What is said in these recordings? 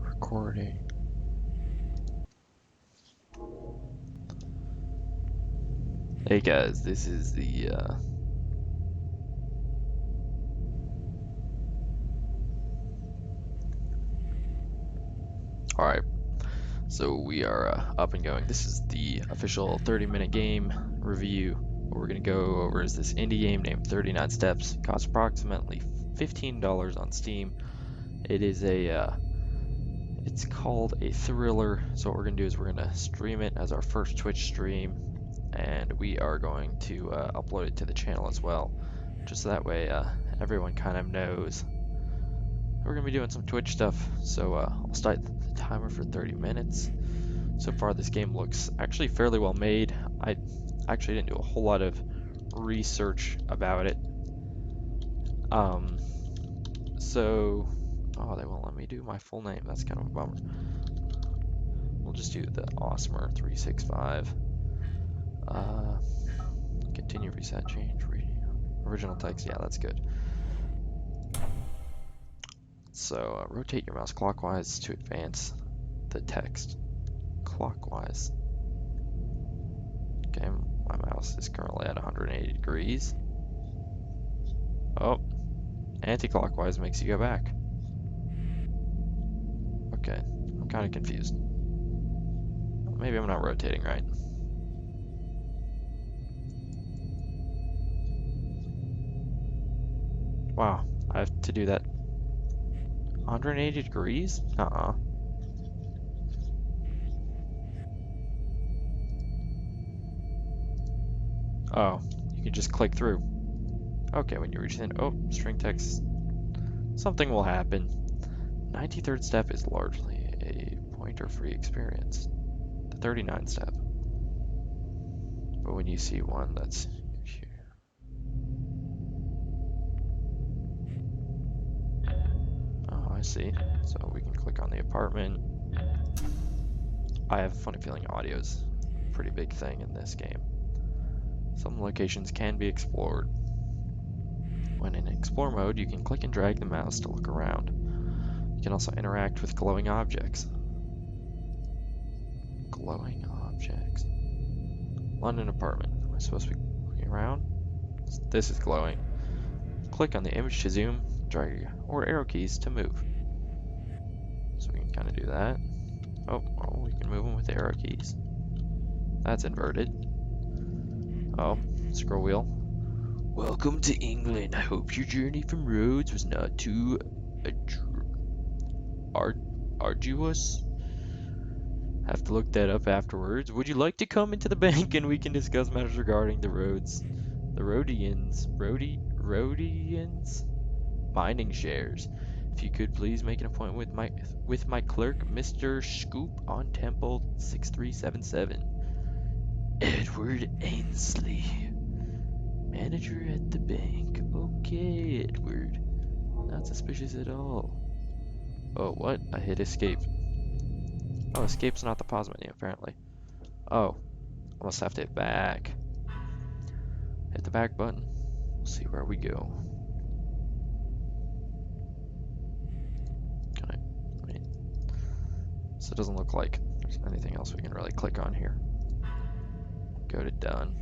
Recording. Hey guys, this is the Alright, so we are up and going. This is the official 30-minute game review. What we're gonna go over is this indie game named 39 Steps. It costs approximately $15 on Steam. It is it's called a thriller. So what we're gonna do is we're gonna stream it as our first Twitch stream, and we are going to upload it to the channel as well, just so that way everyone kind of knows we're gonna be doing some Twitch stuff. So I'll start the timer for 30 minutes. So far this game looks actually fairly well made. I actually didn't do a whole lot of research about it. Oh, they won't let me do my full name. That's kind of a bummer. We'll just do the Awesemer365. Continue, reset, change, reading. Original text, yeah, that's good. So rotate your mouse clockwise to advance the text clockwise. Okay, my mouse is currently at 180 degrees. Oh, anti-clockwise makes you go back. Okay, I'm kind of confused. Maybe I'm not rotating right. Wow, I have to do that 180 degrees? Uh-uh. Oh, you can just click through. Okay, when you reach the end, oh, string text, something will happen. 93rd step is largely a pointer-free experience. The 39 step. But when you see one that's here. Oh, I see. So we can click on the apartment. I have a funny feeling audio's a pretty big thing in this game. Some locations can be explored. When in explore mode, you can click and drag the mouse to look around. You can also interact with glowing objects. Glowing objects. London apartment. Am I supposed to be looking around? This is glowing. Click on the image to zoom, drag or arrow keys to move. So we can kind of do that. Oh, we can move them with the arrow keys. That's inverted. Oh, scroll wheel. Welcome to England. I hope your journey from Rhodes was not too arduous. Have to look that up afterwards. Would you like to come into the bank and we can discuss matters regarding the roads? The Rhodians mining shares. If you could please make an appointment with my clerk, Mr. Scoop on Temple 6377. Edward Ainsley, manager at the bank. Okay, Edward. Not suspicious at all. Oh, what? I hit escape. Oh, escape's not the pause menu, apparently. Oh, I must have to hit back. Hit the back button. We'll see where we go. So it doesn't look like there's anything else we can really click on here. Go to done.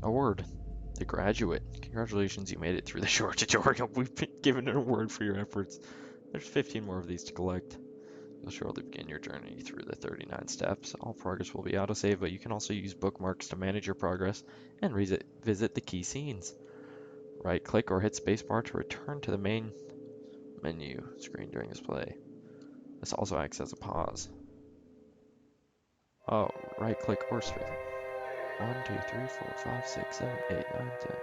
Award. The graduate. Congratulations, you made it through the short tutorial. We've been given an award for your efforts. There's 15 more of these to collect. You'll shortly begin your journey through the 39 steps. All progress will be autosave, but you can also use bookmarks to manage your progress and visit the key scenes. Right click or hit spacebar to return to the main menu screen during this play. This also acts as a pause. Oh, right click or space. 1, 2, 3, 4, 5, 6, 7, 8, 9, 10,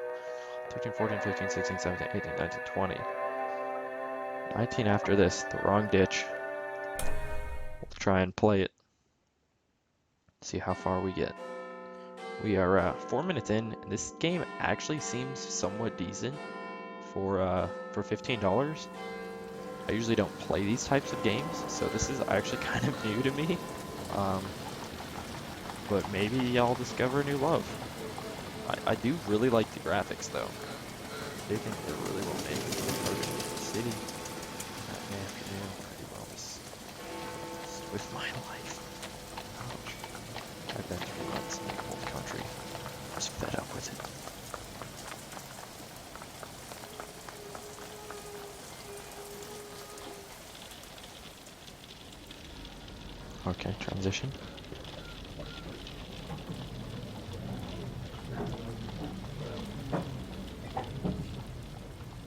13, 14, 15, 16, 17, 18, 19, 20. 19 after this, the wrong ditch. We'll try and play it. See how far we get. We are 4 minutes in, and this game actually seems somewhat decent for $15. I usually don't play these types of games, so this is actually kind of new to me. But maybe I'll discover a new love. I do really like the graphics, though. I think they're really well made. City. with my life. Ouch. I've been 3 months in a cold country. I was fed up with it. Okay, transition.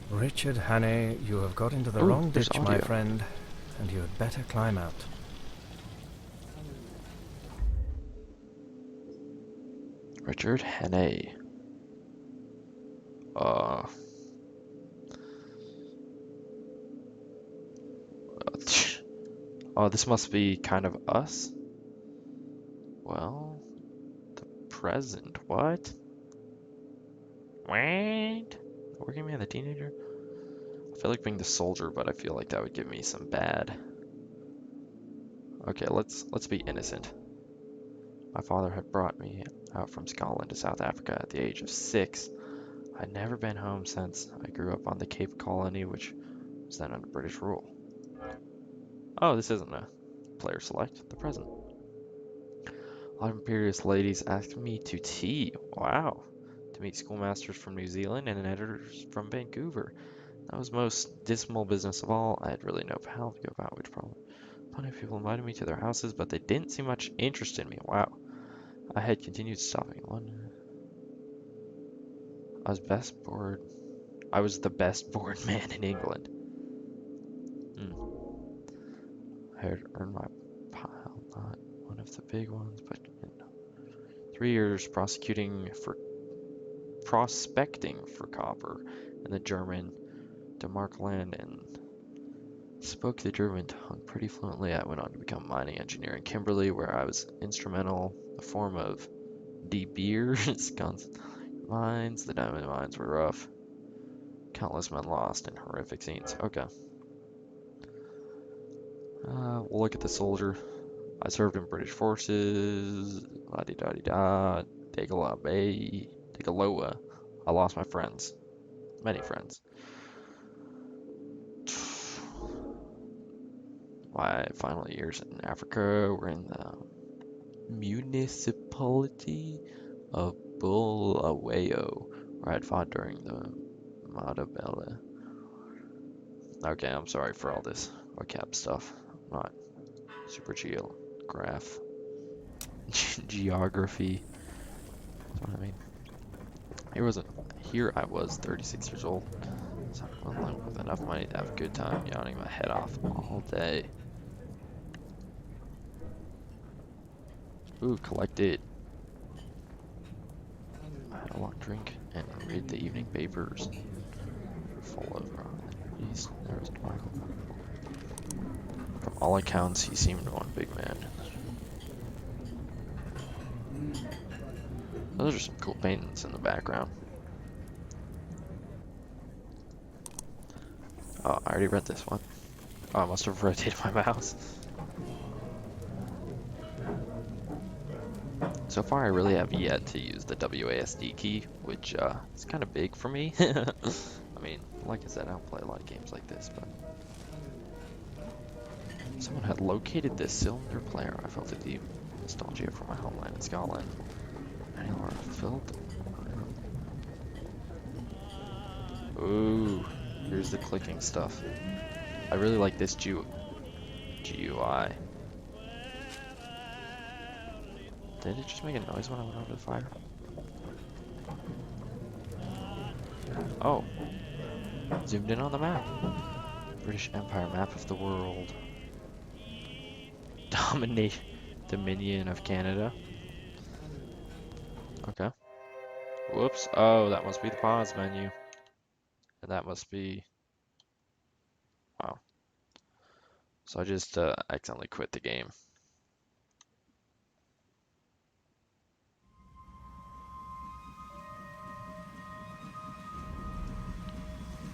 Richard Hannay, you have got into the Ooh, wrong there's ditch, my audio. friend, and you had better climb out. Richard Hannay. Uh, oh, this must be kind of us. Well, the present. What? What? Working man, the teenager? I feel like being the soldier, but I feel like that would give me some bad. Okay, let's be innocent. My father had brought me out from Scotland to South Africa at the age of 6. I'd never been home since. I grew up on the Cape Colony, which was then under British rule. Oh, this isn't a player select, the present. A lot of imperious ladies asked me to tea. Wow. To meet schoolmasters from New Zealand and editors from Vancouver. That was most dismal business of all. I had really no pal to go about, which problem. Plenty of people invited me to their houses, but they didn't seem much interest in me. Wow. I had continued stopping in London. I was best bored. I was the best bored man in England. I had earned my pile, not one of the big ones, but in 3 years prospecting for copper in the German Demarkland and spoke the German tongue pretty fluently. I went on to become a mining engineer in Kimberley, where I was instrumental in the form of De Beers mines. The diamond mines were rough. Countless men lost in horrific scenes. Okay. We'll look at the soldier. I served in British forces. La di da di da. Degala Bay. Degaloa. I lost my friends. Many friends. My final years in Africa were in the municipality of Bulawayo, where I had fought during the Matabele. Okay, I'm sorry for all this vocab stuff. I'm not super geograph. Geography. That's what I mean. Here I was 36 years old. So with enough money to have a good time yawning my head off all day. Ooh, collected. I had a long drink and read the evening papers. Full of east. There was Michael. From all accounts, he seemed one big man. Oh, those are some cool paintings in the background. Oh, I already read this one. Oh, I must have rotated my mouse. So far, I really have yet to use the WASD key, which is kind of big for me. I mean, like I said, I don't play a lot of games like this, but someone had located this cylinder player. I felt a deep nostalgia for my homeland in Scotland. Many are filled. Ooh, here's the clicking stuff. I really like this GUI. Did it just make a noise when I went over the fire? Oh, zoomed in on the map. British Empire map of the world. Domination, Dominion of Canada. Okay. Whoops. Oh, that must be the pause menu. And that must be... Wow. So I just accidentally quit the game.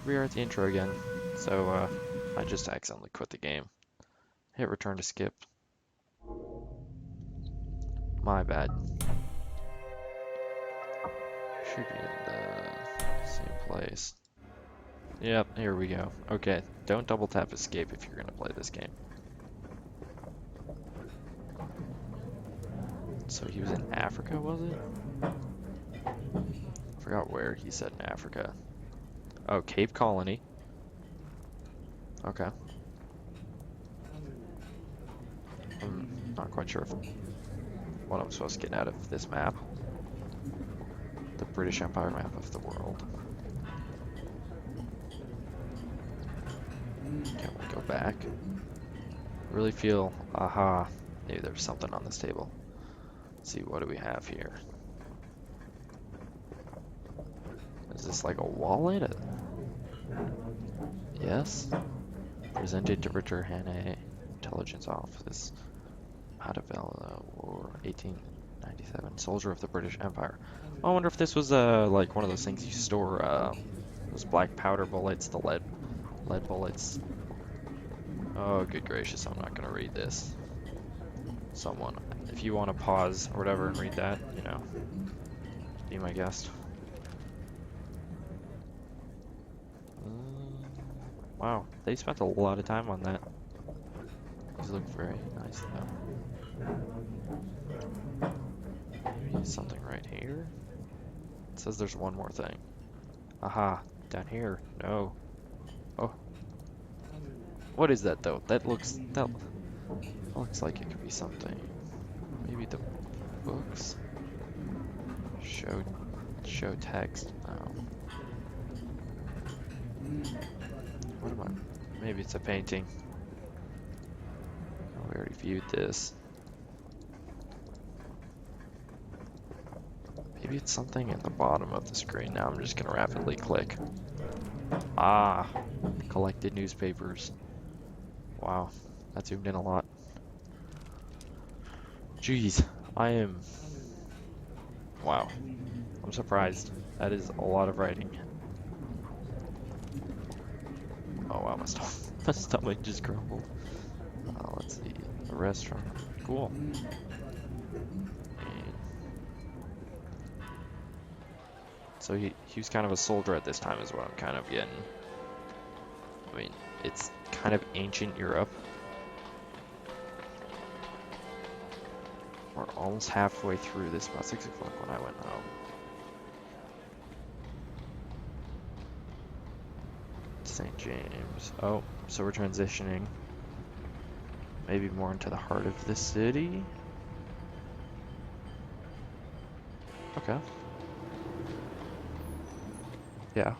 We are at the intro again. So I just accidentally quit the game. Hit return to skip. My bad. Should be in the same place. Yep, here we go. Okay, don't double tap escape if you're gonna play this game. So he was in Africa, was it? I forgot where he said in Africa. Oh, Cape Colony. Okay. I'm not quite sure what I'm supposed to get out of this map. The British Empire map of the world. Can we go back? Really feel, aha, maybe there's something on this table. Let's see, what do we have here? Is this like a wallet? Yes. Presented to Richard Hannay, Intelligence Office, Machiavelli, War 1897, Soldier of the British Empire. I wonder if this was like one of those things you store those black powder bullets, the lead bullets. Oh, good gracious, I'm not gonna read this. Someone, if you want to pause or whatever and read that, you know, be my guest. Wow, they spent a lot of time on that. These look very nice though. Maybe something right here? It says there's one more thing. Aha, down here. No. Oh. What is that though? That looks like it could be something. Maybe the books? Show text. No. What am I? Maybe it's a painting. Oh, we already viewed this. Maybe it's something at the bottom of the screen. Now I'm just gonna rapidly click. Ah, collected newspapers. Wow, that zoomed in a lot. Jeez, I am. Wow, I'm surprised. That is a lot of writing. Oh wow, my stomach just grumbled. Let's see, a restaurant. Cool. So he was kind of a soldier at this time is what I'm kind of getting. I mean, it's kind of ancient Europe. We're almost halfway through this, about 6 o'clock when I went home. St. James. Oh, so we're transitioning. Maybe more into the heart of the city. Okay. Yeah.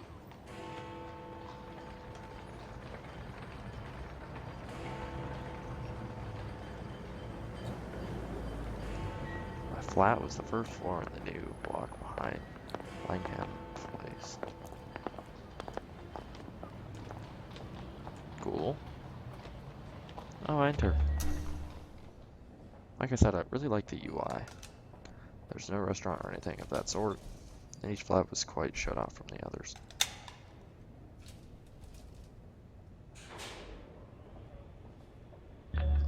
My flat was the first floor in the new block behind Langham Place. Cool. Oh, enter. Like I said, I really like the UI. There's no restaurant or anything of that sort, and each flat was quite shut off from the others.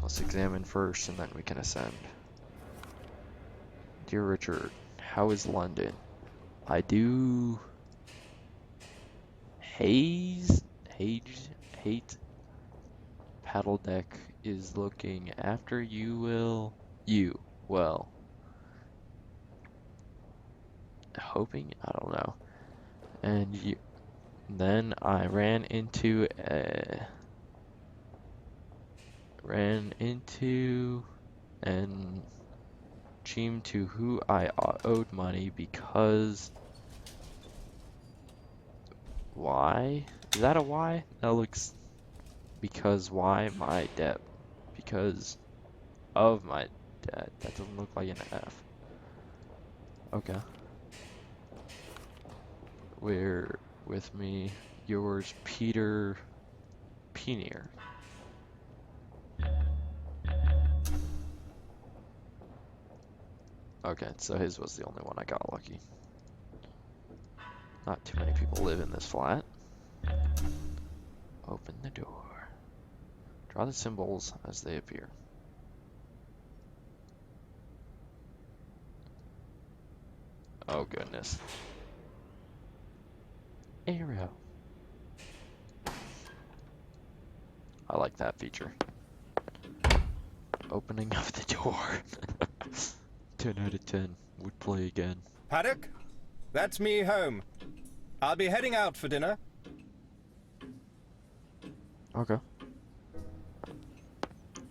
Let's examine first, and then we can ascend. Dear Richard, how is London? I do hate paddle deck is looking after you well. Hoping, I don't know. And then I ran into and Cheem to who I owed money because why? Is that a Y? That looks because why my debt? Because of my debt. That doesn't look like an F. Okay. We're with me, yours, Peter Penier. Okay, so his was the only one I got lucky. Not too many people live in this flat. Open the door. Draw the symbols as they appear. Oh goodness. Arrow. I like that feature. Opening of the door. 10 out of 10. Would play again. Paddock? That's me home. I'll be heading out for dinner. Okay.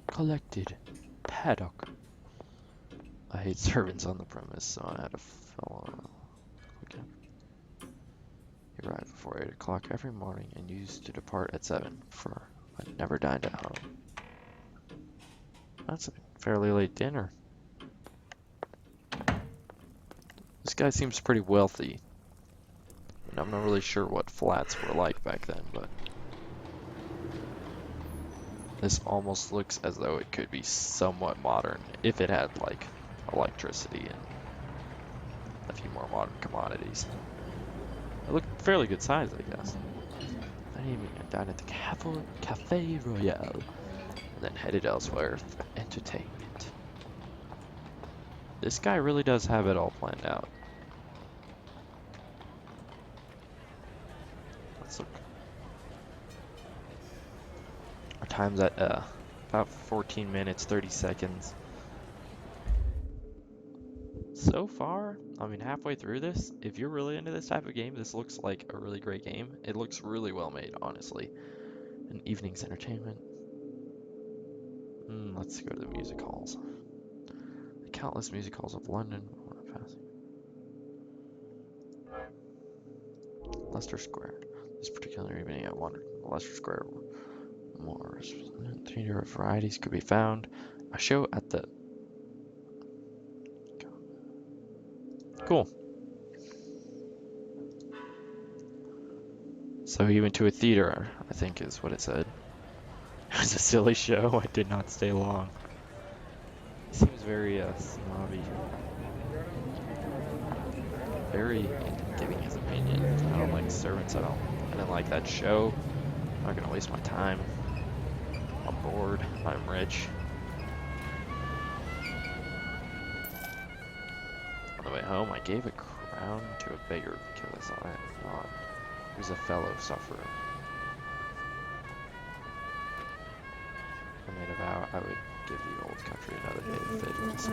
Collected. Paddock. I hate servants on the premise, so I had a fellow. Okay. He arrived before 8 o'clock every morning and used to depart at 7, for I never dined at home. That's a fairly late dinner. This guy seems pretty wealthy. And I'm not really sure what flats were like back then, but this almost looks as though it could be somewhat modern if it had like electricity and a few more modern commodities. It looked fairly good size, I guess. Then evening I dined at the Cafe Royale and then headed elsewhere for entertainment. This guy really does have it all planned out. Let's look. Our time's at about 14 minutes, 30 seconds. So far, I mean, halfway through this, if you're really into this type of game, this looks like a really great game. It looks really well made, honestly. An evening's entertainment. Let's go to the music halls. The countless music halls of London. Leicester Square. This particular evening, I wandered to Leicester Square. More theater varieties could be found. A show at the. Cool. So he went to a theater, I think is what it said. It was a silly show. I did not stay long. He seems very snobby. Very into giving his opinion. I don't like servants at all. I didn't like that show. I'm not gonna waste my time. I'm bored. I'm rich. On the way home, I gave a crown to a beggar because I am not. He was a fellow sufferer. I made a vow I would give the old country another day of faithfulness.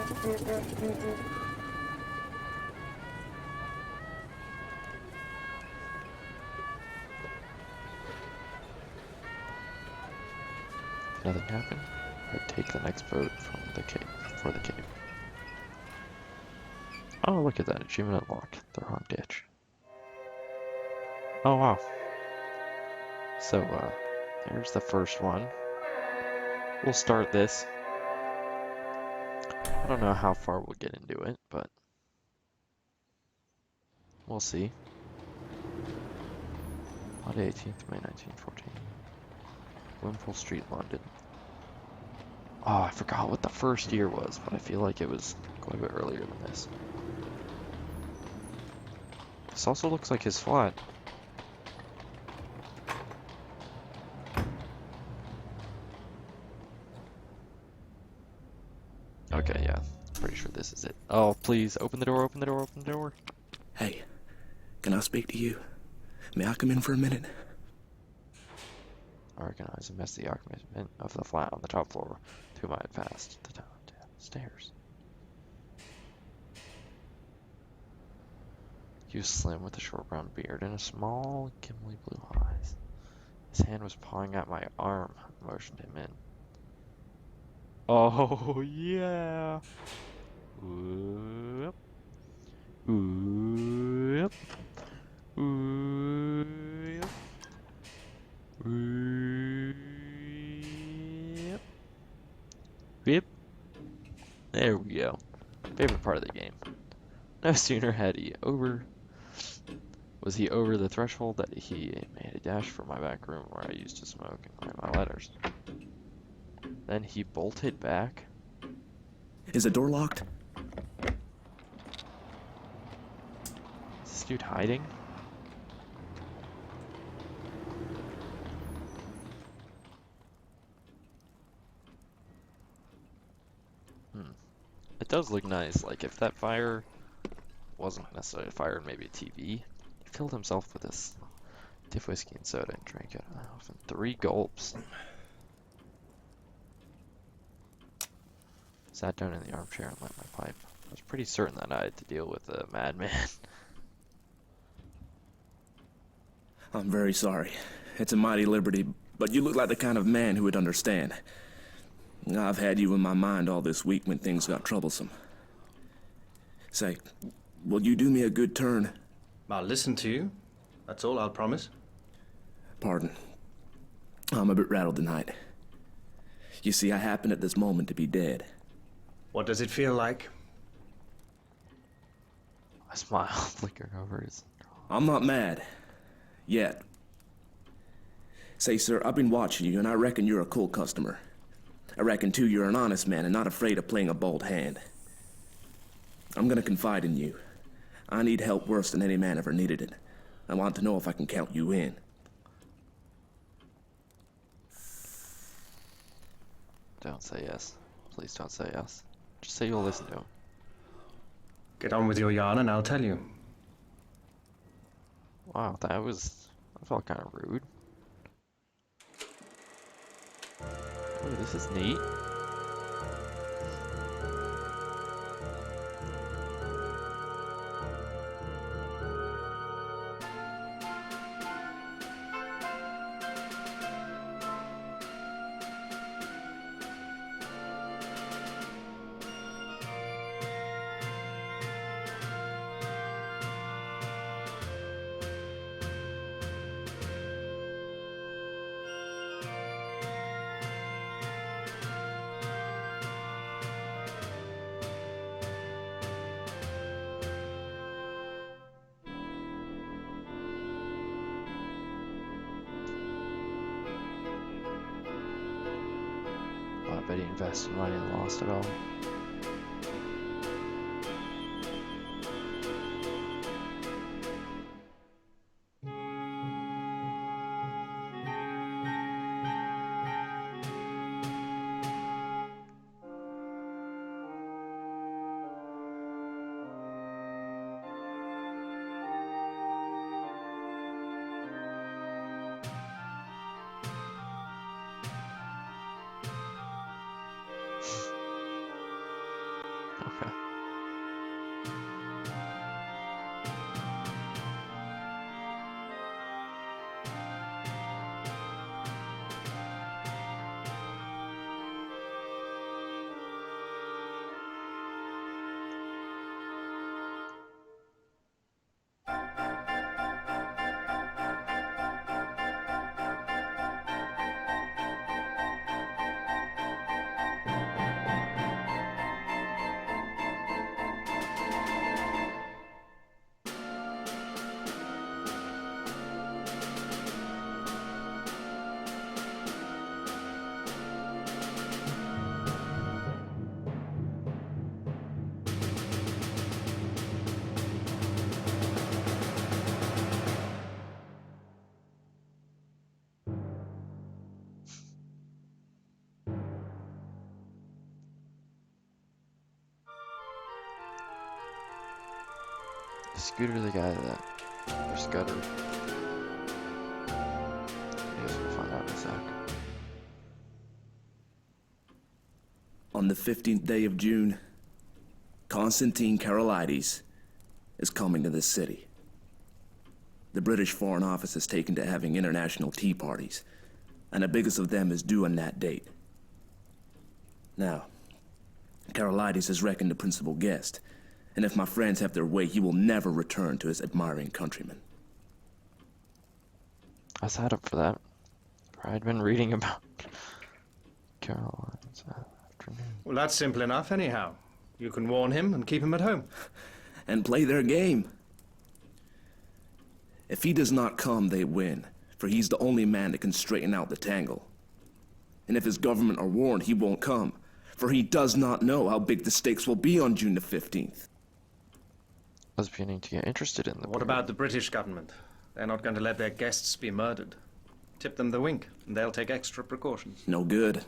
If nothing happened, I'd take the next boat from the cave for the cave. Oh, look at that. Achievement unlocked. The wrong ditch. Oh, wow. So, there's the first one. We'll start this. I don't know how far we'll get into it, but we'll see. Monday, 18th May 1914. Wimpole Street, London. Oh, I forgot what the first year was, but I feel like it was quite a bit earlier than this. This also looks like his flat. Okay, yeah. Pretty sure this is it. Oh, please, open the door, open the door, open the door. Hey, can I speak to you? May I come in for a minute? I recognize and missed the occupant of the flat on the top floor to whom I had passed the stairs. He was slim with a short brown beard and a small, gimly blue eyes. His hand was pawing at my arm. I motioned him in. Oh, yeah. Whoop. Whoop. Whoop. Whoop. Whip. There we go. Favorite part of the game. No sooner was he over the threshold that he made a dash for my back room where I used to smoke and write my letters. Then he bolted back. Is the door locked? Is this dude hiding? It does look nice. Like, if that fire wasn't necessarily a fire and maybe a TV, he filled himself with this stiff whiskey and soda and drank it off in 3 gulps. Sat down in the armchair and lit my pipe. was pretty certain that I had to deal with a madman. I'm very sorry. It's a mighty liberty, but you look like the kind of man who would understand. I've had you in my mind all this week when things got troublesome. Say, will you do me a good turn? I'll listen to you. That's all I'll promise. Pardon. I'm a bit rattled tonight. You see, I happen at this moment to be dead. What does it feel like? I smile, flickering over his. I'm not mad. Yet. Say, sir, I've been watching you, and I reckon you're a cool customer. I reckon, too, you're an honest man and not afraid of playing a bold hand. I'm gonna confide in you. I need help worse than any man ever needed it. I want to know if I can count you in. Don't say yes. Please don't say yes. Just say you'll listen to him. Get on with your yarn and I'll tell you. Wow, that felt kind of rude. Oh, this is neat. I bet he invested money and lost it all. Okay. Scooter, the guy that or Scudder. I guess we'll find out in a sec. On the 15th day of June, Constantine Karolides is coming to this city. The British Foreign Office has taken to having international tea parties, and the biggest of them is due on that date. Now, Karolides is reckoned the principal guest, and if my friends have their way, he will never return to his admiring countrymen. I signed up for that. I'd been reading about Caroline's afternoon. Well, that's simple enough anyhow. You can warn him and keep him at home. And play their game. If he does not come, they win, for he's the only man that can straighten out the tangle. And if his government are warned, he won't come, for he does not know how big the stakes will be on June the 15th. I was beginning to get interested in the What about the British government? They're not going to let their guests be murdered. Tip them the wink, and they'll take extra precautions. No good.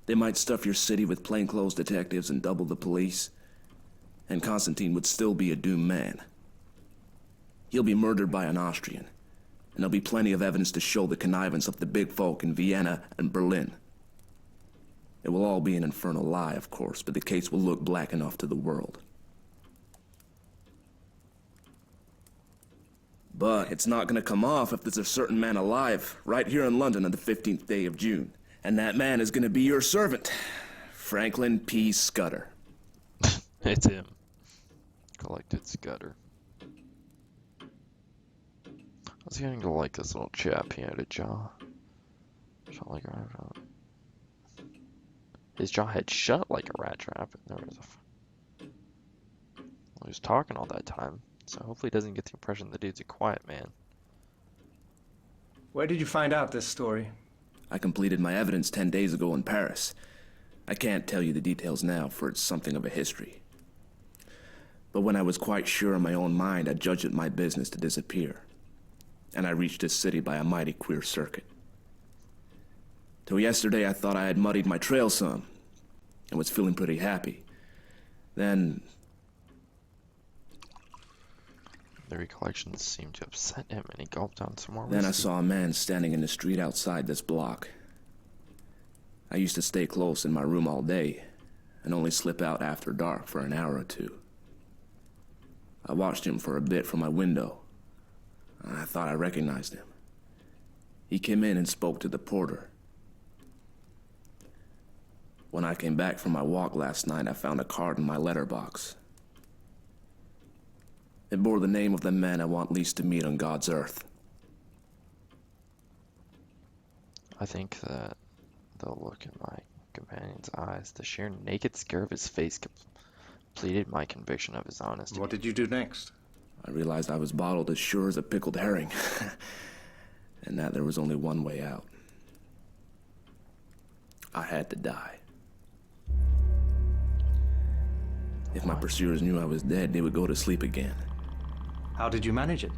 They might stuff your city with plainclothes detectives and double the police, and Constantine would still be a doomed man. He'll be murdered by an Austrian, and there'll be plenty of evidence to show the connivance of the big folk in Vienna and Berlin. It will all be an infernal lie, of course, but the case will look black enough to the world. But it's not gonna come off if there's a certain man alive right here in London on the 15th day of June. And that man is gonna be your servant, Franklin P. Scudder. It's him. Collected Scudder. I was getting to like this little chap. He had a jaw. His jaw had shut like a rat trap. And there was he was talking all that time. So hopefully he doesn't get the impression the dude's a quiet man. Where did you find out this story? I completed my evidence 10 days ago in Paris. I can't tell you the details now, for it's something of a history. But when I was quite sure in my own mind, I judged it my business to disappear. And I reached this city by a mighty queer circuit. Till yesterday, I thought I had muddied my trail some, and was feeling pretty happy. Then The recollections seemed to upset him, and he gulped down some more Then I whiskey. saw a man standing in the street outside this block. I used to stay close in my room all day, and only slip out after dark for an hour or two. I watched him for a bit from my window, and I thought I recognized him. He came in and spoke to the porter. When I came back from my walk last night, I found a card in my letterbox. It bore the name of the man I want least to meet on God's earth. I think that the look in my companion's eyes, the sheer naked scare of his face completed my conviction of his honesty. What did you do next? I realized I was bottled as sure as a pickled herring, and that there was only one way out. I had to die. If my pursuers knew I was dead, they would go to sleep again. How did you manage it?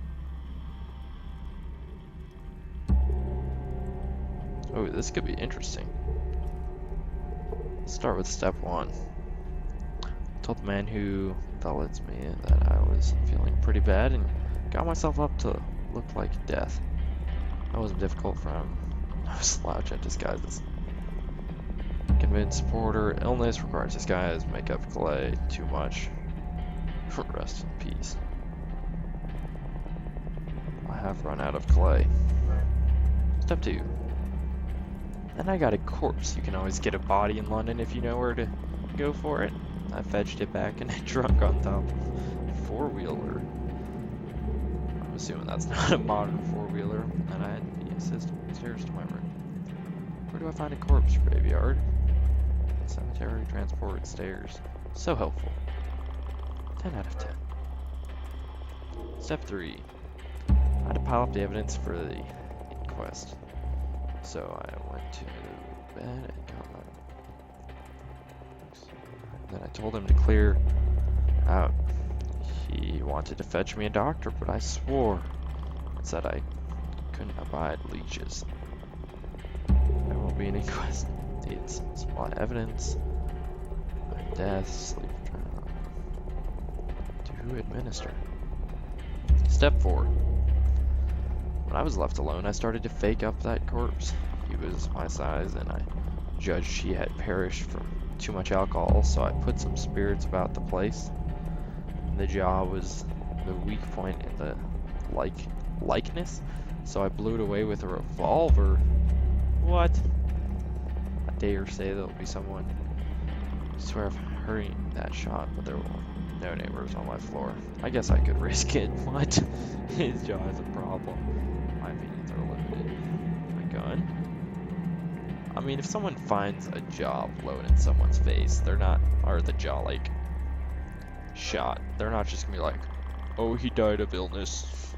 Oh, this could be interesting. Let's start with step one. I told the man who bellids me that I was feeling pretty bad and got myself up to look like death. That wasn't difficult for him. No slouch at disguises. Convinced porter illness requires disguise, makeup, clay, too much. Rest in peace. I have run out of clay. Step two. Then I got a corpse. You can always get a body in London if you know where to go for it. I fetched it back in a trunk on top of a four-wheeler. I'm assuming that's not a modern four-wheeler. And I had the assistant stairs to my room. Where do I find a corpse? Graveyard. Cemetery, transport, stairs. So helpful. 10 out of 10. Step 3. I had to pile up the evidence for the inquest. So I went to bed and got my... Then I told him to clear out. He wanted to fetch me a doctor, but I swore and said I couldn't abide leeches. There will be an inquest. Dates, supply evidence, my death, sleep journal. To who administer? Step 4. When I was left alone, I started to fake up that corpse. He was my size, and I judged she had perished from too much alcohol, so I put some spirits about the place. The jaw was the weak point in the likeness, so I blew it away with a revolver. What? I dare say there'll be someone. I swear I've heard that shot, but there were no neighbors on my floor. I guess I could risk it. What? His jaw is a problem. My opinions are limited. My gun? I mean, if someone finds a jaw blown in someone's face, they're not, or the jaw like shot, they're not just gonna be like, oh, he died of illness.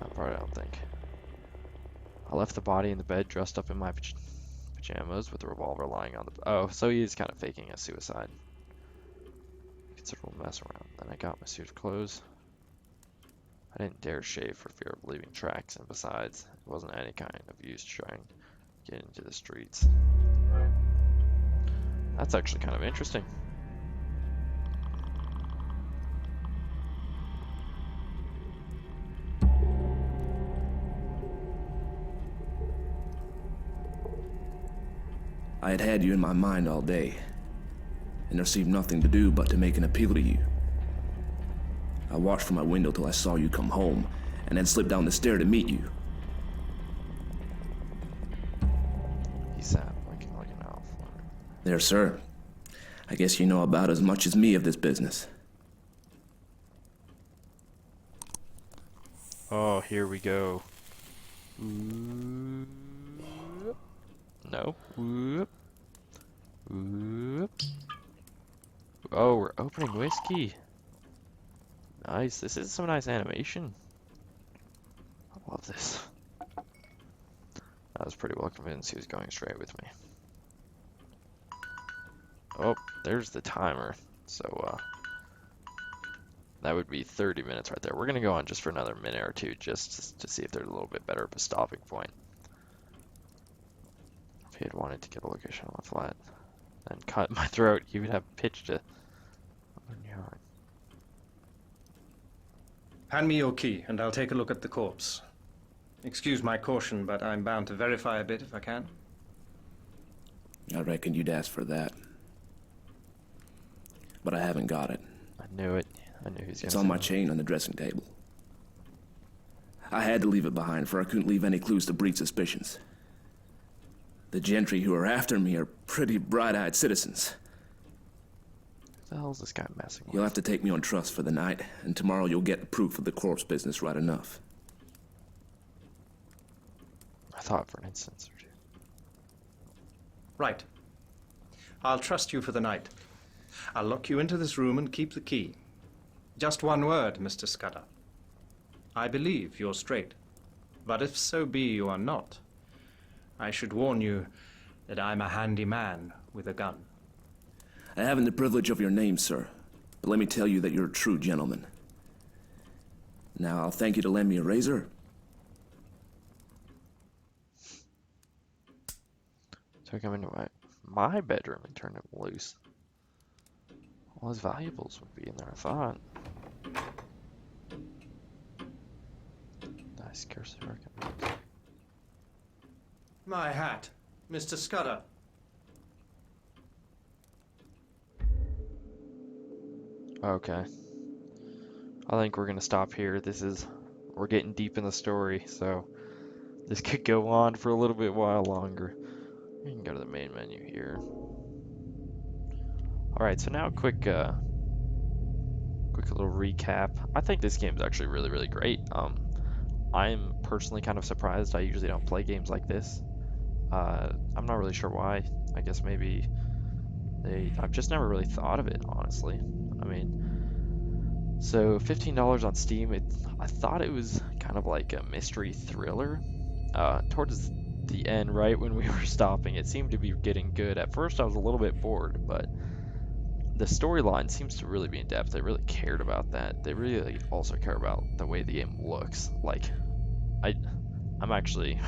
I probably don't think. I left the body in the bed dressed up in my pajamas with a revolver lying on the... Oh, so he is kind of faking a suicide. Considerable mess around. Then I got my suit of clothes. I didn't dare shave for fear of leaving tracks, and besides, it wasn't any kind of use trying to get into the streets. That's actually kind of interesting. I had had you in my mind all day, and there seemed nothing to do but to make an appeal to you. I watched from my window till I saw you come home, and then slipped down the stair to meet you. He sat blinking like an owl. There, sir. I guess you know about as much as me of this business. Oh, here we go. Whoop. No. Whoop. Whoop. Oh, we're opening whiskey. Nice. This is some nice animation. I love this. I was pretty well convinced he was going straight with me. Oh, there's the timer. So, that would be 30 minutes right there. We're going to go on just for another minute or two just to see if there's a little bit better of a stopping point. If he had wanted to get a location on the flat and cut my throat, he would have pitched a 1 yard. Hand me your key, and I'll take a look at the corpse. Excuse my caution, but I'm bound to verify a bit if I can. I reckon you'd ask for that. But I haven't got it. I knew it. I knew he was going to It's on my chain on the dressing table. I had to leave it behind, for I couldn't leave any clues to breed suspicions. The gentry who are after me are pretty bright-eyed citizens. What the hell is this guy messing with? You'll have to take me on trust for the night, and tomorrow you'll get the proof of the corpse business right enough. I thought for an instant or two. Right. I'll trust you for the night. I'll lock you into this room and keep the key. Just one word, Mr. Scudder. I believe you're straight. But if so be you are not, I should warn you that I'm a handy man with a gun. I haven't the privilege of your name, sir, but let me tell you that you're a true gentleman. Now, I'll thank you to lend me a razor. Took him into my bedroom and turned him loose. All his valuables would be in there, I thought. I scarcely recognize. My hat, Mr. Scudder. Okay. I think we're gonna stop here. We're getting deep in the story, so this could go on for a little bit while longer. We can go to the main menu here. Alright, so now quick little recap. I think this game is actually really, really great. I'm personally kind of surprised. I usually don't play games like this. I'm not really sure why. I guess maybe I've just never really thought of it, honestly. I mean, so $15 on Steam. I thought it was kind of like a mystery thriller. Towards the end, right when we were stopping, it seemed to be getting good. At first, I was a little bit bored, but the storyline seems to really be in depth. They really cared about that. They really also care about the way the game looks. Like, I'm actually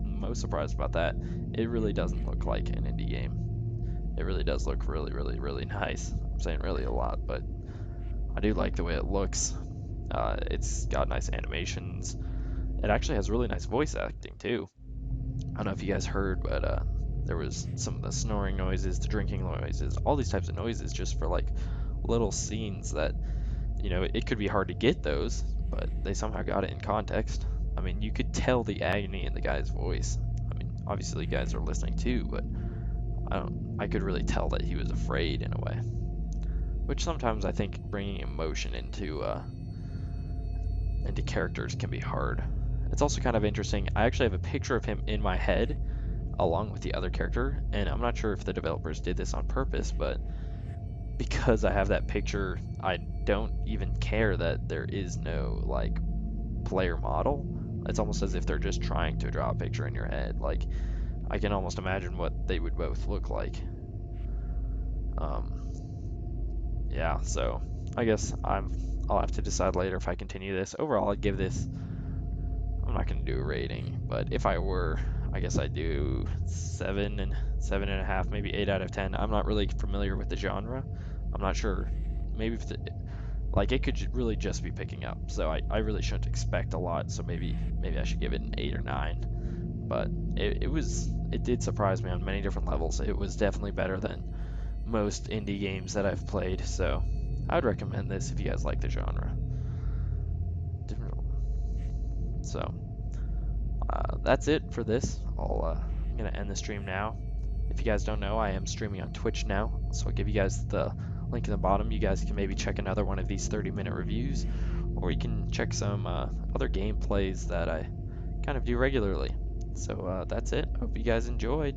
most surprised about that. It really doesn't look like an indie game. It really does look really, really, really nice. I'm saying really a lot, but I do like the way it looks. It's got nice animations. It actually has really nice voice acting too. I don't know if you guys heard, but there was some of the snoring noises, the drinking noises, all these types of noises just for like little scenes that, you know, it could be hard to get those, but they somehow got it in context. I mean, you could tell the agony in the guy's voice. I mean, obviously you guys are listening too, but I could really tell that he was afraid in a way. Which sometimes I think bringing emotion into characters can be hard. It's also kind of interesting. I actually have a picture of him in my head along with the other character, and I'm not sure if the developers did this on purpose, but because I have that picture, I don't even care that there is no like player model. It's almost as if they're just trying to draw a picture in your head. Like, I can almost imagine what they would both look like. Yeah, so I guess I'll have to decide later if I continue this. Overall, I'd give this, I'm not going to do a rating, but if I were, I guess I'd do 7.5, maybe 8 out of 10. I'm not really familiar with the genre. I'm not sure. Maybe if like, it could really just be picking up, so I really shouldn't expect a lot. So maybe I should give it an 8 or 9. But it was it did surprise me on many different levels. It was definitely better than most indie games that I've played, so I would recommend this if you guys like the genre. So that's it for this. I'm gonna end the stream now. If you guys don't know, I am streaming on Twitch now, so I'll give you guys the link in the bottom. You guys can maybe check another one of these 30-minute reviews, or you can check some other gameplays that I kind of do regularly. So that's it. Hope you guys enjoyed.